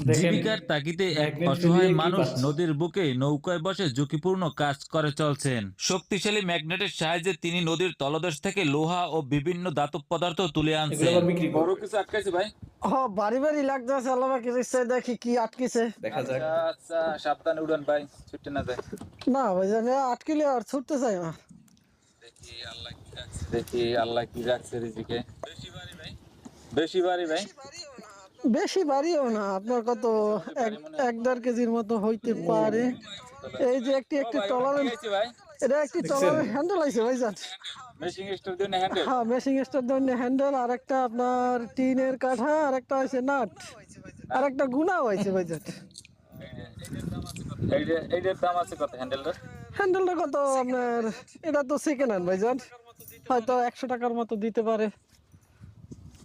দেখেন জীবিকার তাগিদে এক ম্যাগনেট অসহায় ফেলিয়ে কি মানুষ পাচ্ছে। নদীর বুকে নৌকায় বসে ঝুঁকিপূর্ণ কাজ করে চলছেন। শক্তিশালী ম্যাগনেটের সাহায্যে তিনি নদীর তলদেশ থেকে লোহা ও বিভিন্ন ধাতব পদার্থ তুলে এগুলো আনছেন। আবার বিক্রি বড় করবে। কিছু আটকাইছে ভাই। বাড়ি বাড়ি লাগতেছে আল্লাহ কিছু দেখি কি আটকেছে। দেখা যাক। আচ্ছা আচ্ছা, সাবধানে উড়ান ভাই, ছুটে না যায়। না ভাইজান আটকিলে আর ছুটতে চাই না। দেখি আল্লাহ কি রাখছে রিজিকে। বেশি ভারী ভাই। বেশি বাড়িও না, আপনার কত মোটামুটি ভারী মনে হয়। 1-1.5 কেজির মতো হইতে পারে। এই যে একটি ও একটি ভাই, এবার টলারের, ঠিক আছে ভাই। এটা একটি দেখছেন? টলারের হ্যান্ডেল আছে ভাইজান। মেশিং স্টোর দিয়ে হ্যান্ডেল। হ্যাঁ, মেশিং স্টার ধরনের হ্যান্ডেল, আর একটা আপনার টিনের কাঠা, আর একটা আছে নাট, আর একটা গুনাও আছে ভাইজান। এইটার দাম আছে কত হ্যান্ডেলটার? হ্যান্ডেলটা কত আপনার, এটা তো সেকেন্ড হ্যান্ড ভাইজান, হয়তো 100 টাকার মতো দিতে পারে।